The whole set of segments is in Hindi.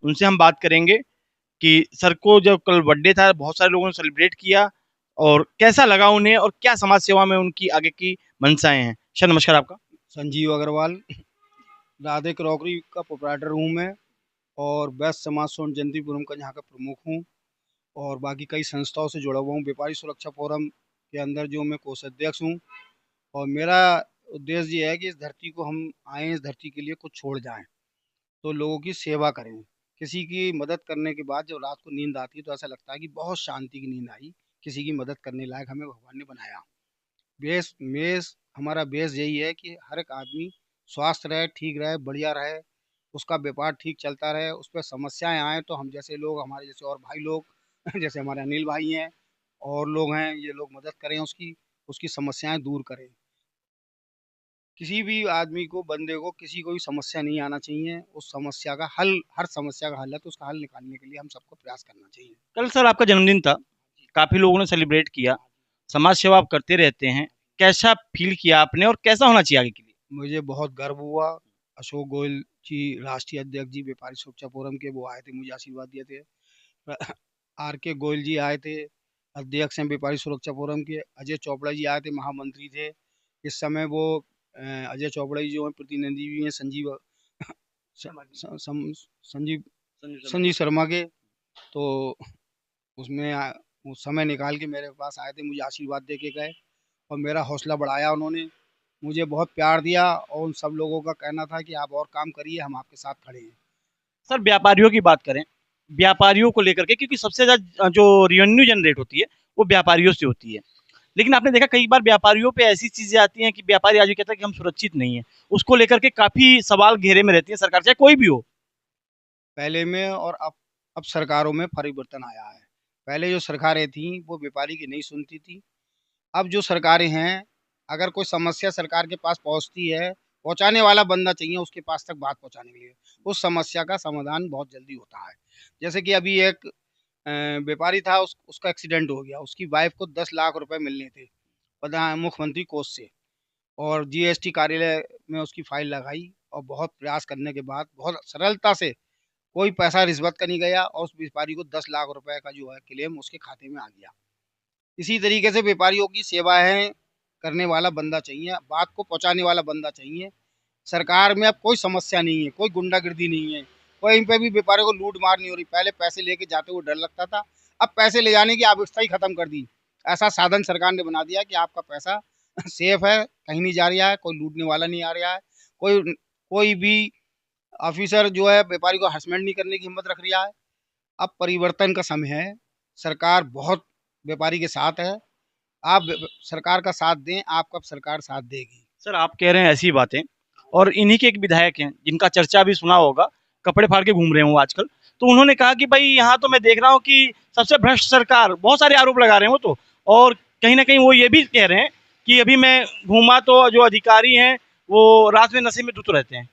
उनसे हम बात करेंगे कि सर को जब कल बर्थडे था, बहुत सारे लोगों ने सेलिब्रेट किया और कैसा लगा उन्हें और क्या समाज सेवा में उनकी आगे की मंशाएँ हैं? सर नमस्कार आपका। संजीव अग्रवाल, राधे क्रॉकरी का प्रोप्राइटर हूँ मैं और बेस्ट समाज सोन जयंतीपुरम का यहाँ का प्रमुख हूँ और बाकी कई संस्थाओं से जुड़ा हुआ हूँ। व्यापारी सुरक्षा फोरम के अंदर जो मैं कोषाध्यक्ष हूँ और मेरा उद्देश्य ये है कि इस धरती को हम आए, इस धरती के लिए कुछ छोड़ जाएं, तो लोगों की सेवा करें। किसी की मदद करने के बाद जब रात को नींद आती है तो ऐसा लगता है कि बहुत शांति की नींद आई, किसी की मदद करने लायक हमें भगवान ने बनाया। बेस मेस हमारा बेस यही है कि हर एक आदमी स्वस्थ रहे, ठीक रहे, बढ़िया रहे, उसका व्यापार ठीक चलता रहे। उस पर समस्याएं आए तो हम जैसे लोग, हमारे जैसे और भाई लोग जैसे हमारे अनिल भाई हैं और लोग हैं, ये लोग मदद करें, उसकी उसकी समस्याएं दूर करें। किसी भी आदमी को, बंदे को, किसी को भी समस्या नहीं आना चाहिए। उस समस्या का हल, हर समस्या का हल है तो उसका हल निकालने के लिए हम सबको प्रयास करना चाहिए। कल सर आपका जन्मदिन था, काफ़ी लोगों ने सेलिब्रेट किया, समाज सेवा आप करते रहते हैं, कैसा फ़ील किया आपने और कैसा होना चाहिए आगे के लिए? मुझे बहुत गर्व हुआ। अशोक गोयल जी, राष्ट्रीय अध्यक्ष जी व्यापारी सुरक्षा फोरम के, वो आए थे, मुझे आशीर्वाद दिए थे। आर के गोयल जी आए थे, अध्यक्ष हैं व्यापारी सुरक्षा फोरम के। अजय चोपड़ा जी आए थे, महामंत्री थे इस समय वो। अजय चोपड़ा जी जो हैं प्रतिनिधि भी हैं संजीव स- संजीव संजू सर। संजीव शर्मा के। तो उसमें उस समय निकाल के मेरे पास आए थे, मुझे आशीर्वाद दे के गए और मेरा हौसला बढ़ाया उन्होंने, मुझे बहुत प्यार दिया और उन सब लोगों का कहना था कि आप और काम करिए, हम आपके साथ खड़े हैं। सर व्यापारियों की बात करें, व्यापारियों को लेकर के क्योंकि सबसे ज़्यादा जो रेवेन्यू जनरेट होती है, वो व्यापारियों से होती है। लेकिन आपने देखा कई बार व्यापारियों पे ऐसी चीज़ें आती हैं कि व्यापारी आज भी कहता है कि हम सुरक्षित नहीं हैं। उसको लेकर के काफ़ी सवाल घेरे में रहती हैं सरकार, चाहे कोई भी हो। पहले में और अब सरकारों में परिवर्तन आया है। पहले जो सरकारें थीं वो व्यापारी की नहीं सुनती थी। अब जो सरकारें हैं, अगर कोई समस्या सरकार के पास पहुंचती है, पहुंचाने वाला बंदा चाहिए उसके पास तक बात पहुंचाने के लिए, उस समस्या का समाधान बहुत जल्दी होता है। जैसे कि अभी एक व्यापारी था, उसका एक्सीडेंट हो गया, उसकी वाइफ को 10 लाख रुपए मिलने थे प्रधान मुख्यमंत्री कोष से, और जीएसटी कार्यालय में उसकी फाइल लगाई और बहुत प्रयास करने के बाद बहुत सरलता से कोई पैसा रिश्वत का नहीं गया और उस व्यापारी को 10 लाख रुपए का जो है क्लेम उसके खाते में आ गया। इसी तरीके से व्यापारियों की सेवाएं करने वाला बंदा चाहिए, बात को पहुंचाने वाला बंदा चाहिए। सरकार में अब कोई समस्या नहीं है, कोई गुंडागिर्दी नहीं है, कहीं पे भी व्यापारियों को लूट मार नहीं हो रही। पहले पैसे लेके जाते हुए डर लगता था, अब पैसे ले जाने की आवश्यकता ही खत्म कर दी। ऐसा साधन सरकार ने बना दिया कि आपका पैसा सेफ है, कहीं नहीं जा रहा है, कोई लूटने वाला नहीं आ रहा है, कोई कोई भी ऑफिसर जो है व्यापारी को हरासमेंट नहीं करने की हिम्मत रख रहा है। अब परिवर्तन का समय है, सरकार बहुत व्यापारी के साथ है। आप सरकार का साथ दें, आपका सरकार साथ देगी। सर आप कह रहे हैं ऐसी बातें और इन्हीं के एक विधायक हैं जिनका चर्चा भी सुना होगा, कपड़े फाड़ के घूम रहे हैं वो आजकल। तो उन्होंने कहा कि भाई यहाँ तो मैं देख रहा हूँ कि सबसे भ्रष्ट सरकार, बहुत सारे आरोप लगा रहे हैं वो तो। और कहीं ना कहीं वो ये भी कह रहे हैं कि अभी मैं घूमा तो जो अधिकारी हैं वो रात में नशे में धुत रहते हैं।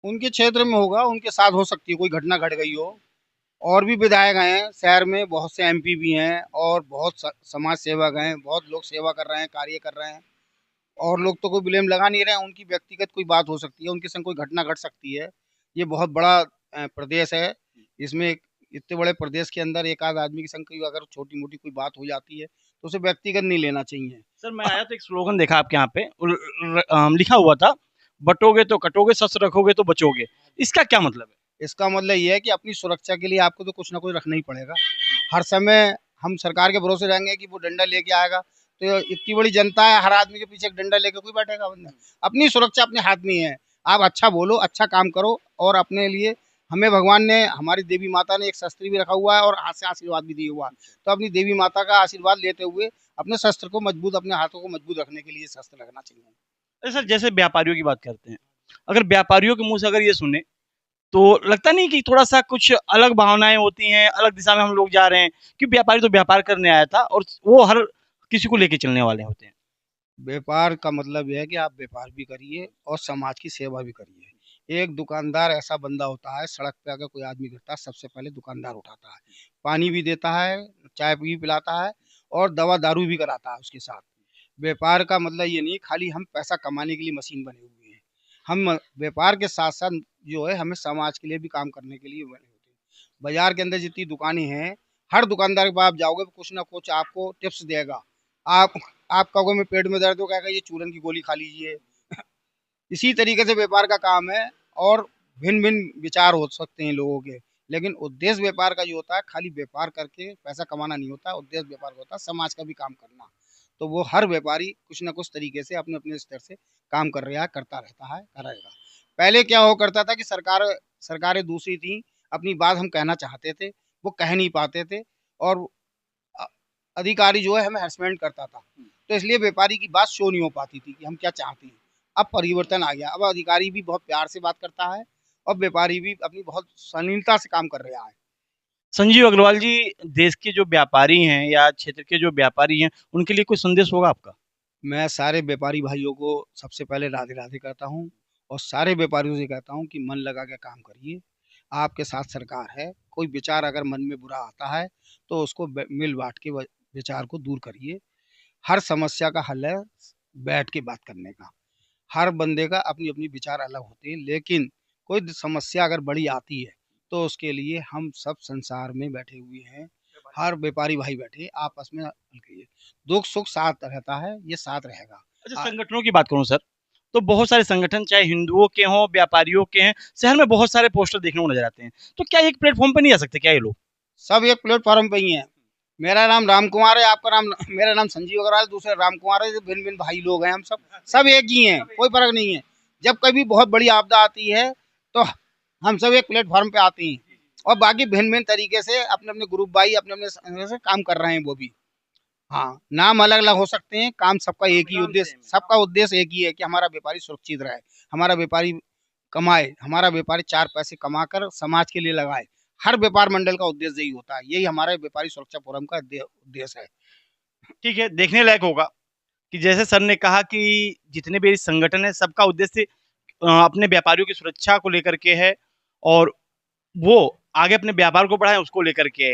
उनके क्षेत्र में होगा, उनके साथ हो सकती है कोई घटना घट गई हो। और भी विधायक हैं शहर में, बहुत से एमपी भी हैं और बहुत समाज सेवक हैं, बहुत लोग सेवा कर रहे हैं, कार्य कर रहे हैं। और लोग तो कोई ब्लेम लगा नहीं रहे हैं, उनकी व्यक्तिगत कोई बात हो सकती है, उनके संग कोई घटना घट सकती है। ये बहुत बड़ा प्रदेश है, इसमें इतने बड़े प्रदेश के अंदर एक आध आदमी के संग कोई अगर छोटी मोटी कोई बात हो जाती है तो उसे व्यक्तिगत नहीं लेना चाहिए। सर मैं आया तो एक स्लोगन देखा आपके यहाँ पे लिखा हुआ था, बटोगे तो कटोगे, सच रखोगे तो बचोगे। इसका क्या मतलब है? इसका मतलब ये है कि अपनी सुरक्षा के लिए आपको तो कुछ ना कुछ रखना ही पड़ेगा। हर समय हम सरकार के भरोसे रहेंगे कि वो डंडा लेके आएगा, तो इतनी बड़ी जनता है, हर आदमी के पीछे एक डंडा लेके कोई बैठेगा बंदा? अपनी सुरक्षा अपने हाथ में ही है। आप अच्छा बोलो, अच्छा काम करो और अपने लिए, हमें भगवान ने, हमारी देवी माता ने एक शस्त्र भी रखा हुआ है और हाथ से आशीर्वाद भी दिया हुआ है। तो अपनी देवी माता का आशीर्वाद लेते हुए अपने शस्त्र को मजबूत, अपने हाथों को मजबूत रखने के लिए शस्त्र रखना चाहिए। अरे सर जैसे व्यापारियों की बात करते हैं, अगर व्यापारियों के मुंह से अगर ये सुने तो लगता नहीं कि थोड़ा सा कुछ अलग भावनाएं होती हैं, अलग दिशा में हम लोग जा रहे हैं? कि व्यापारी तो व्यापार करने आया था और वो हर किसी को लेके चलने वाले होते हैं। व्यापार का मतलब यह है कि आप व्यापार भी करिए और समाज की सेवा भी करिए। एक दुकानदार ऐसा बंदा होता है, सड़क पे अगर कोई आदमी गिरता है सबसे पहले दुकानदार उठाता है, पानी भी देता है, चाय भी पिलाता है और दवा दारू भी कराता है उसके साथ। व्यापार का मतलब ये नहीं खाली हम पैसा कमाने के लिए मशीन बने हुए हैं। हम व्यापार के साथ साथ जो है हमें समाज के लिए भी काम करने के लिए बने हुए हैं। बाजार के अंदर जितनी दुकानें हैं, हर दुकानदार के पास आप जाओगे तो कुछ ना कुछ आपको टिप्स देगा। आप कहोगे मैं पेट में दर्द हो, कहेगा ये चूरन की गोली खा लीजिए। इसी तरीके से व्यापार का काम है। और भिन्न-भिन्न विचार हो सकते हैं लोगों के, लेकिन उद्देश्य व्यापार का जो होता है, खाली व्यापार करके पैसा कमाना नहीं होता, उद्देश्य व्यापार का होता है समाज का भी काम करना। तो वो हर व्यापारी कुछ ना कुछ तरीके से अपने-अपने स्तर से काम कर रहा है, करता रहता है, करेगा। पहले क्या हुआ करता था कि सरकारें दूसरी थीं, अपनी बात हम कहना चाहते थे, वो कह नहीं पाते थे और अ, अधिकारी जो है हमें हैरेसमेंट करता था। तो इसलिए व्यापारी की बात शो नहीं हो पाती थी कि हम क्या चाहते हैं। अब परिवर्तन आ गया, अब अधिकारी भी बहुत प्यार से बात करता है और व्यापारी भी अपनी बहुत शालीनता से काम कर रहा है। संजीव अग्रवाल जी, देश के जो व्यापारी हैं या क्षेत्र के जो व्यापारी हैं, उनके लिए कोई संदेश होगा आपका? मैं सारे व्यापारी भाइयों को सबसे पहले राधे-राधे कहता हूँ और सारे व्यापारियों से कहता हूँ कि मन लगा के काम करिए। आपके साथ सरकार है, कोई विचार अगर मन में बुरा आता है, तो उसको मिल बाँट के विचार को दूर करिए। हर समस्या का हल है बैठ के बात करने का। हर बंदे का अपनी-अपनी विचार अलग होते हैं, लेकिन कोई समस्या अगर बड़ी आती है, तो उसके लिए हम सब संसार में बैठे हुए हैं। हर व्यापारी भाई बैठे, आपस में हल करिए। दुख-सुख साथ रहता है, ये साथ रहेगा। अच्छा, अ, संगठनों की बात करूँ सर, तो बहुत सारे संगठन चाहे हिंदुओं के हों, व्यापारियों के हैं, शहर में बहुत सारे पोस्टर देखने को नज़र आते हैं। तो क्या एक प्लेटफ़ॉर्म पे नहीं आ सकते क्या ये लोग? सब एक प्लेटफ़ॉर्म पे ही हैं। मेरा नाम राम कुमार है, आपका नाम मेरा नाम संजीव अग्रवाल, दूसरा राम कुमार है, भिन्न-भिन्न भाई लोग हैं हम सब। सब एक ही हैं, कोई फ़र्क नहीं है। जब कभी बहुत बड़ी आपदा आती है, तो हम सब एक प्लेटफ़ॉर्म पे आते हैं और बाकी भिन्न-भिन्न तरीके से अपने-अपने ग्रुप भाई अपने-अपने से काम कर रहे हैं वो भी। हाँ, नाम अलग-अलग हो सकते हैं, काम सबका एक ही उद्देश्य, सबका उद्देश्य एक ही है कि हमारा व्यापारी सुरक्षित रहे, हमारा व्यापारी कमाए, हमारा व्यापारी 4 पैसे कमाकर समाज के लिए लगाए। हर व्यापार मंडल का उद्देश्य यही होता है, यही हमारे व्यापारी सुरक्षा फोरम का उद्देश्य है। ठीक है, देखने लायक होगा कि जैसे सर ने कहा कि जितने भी संगठन हैं, सबका उद्देश्य अपने व्यापारियों की सुरक्षा को लेकर के है और वो आगे अपने व्यापार को बढ़ाएँ, उसको लेकर के है।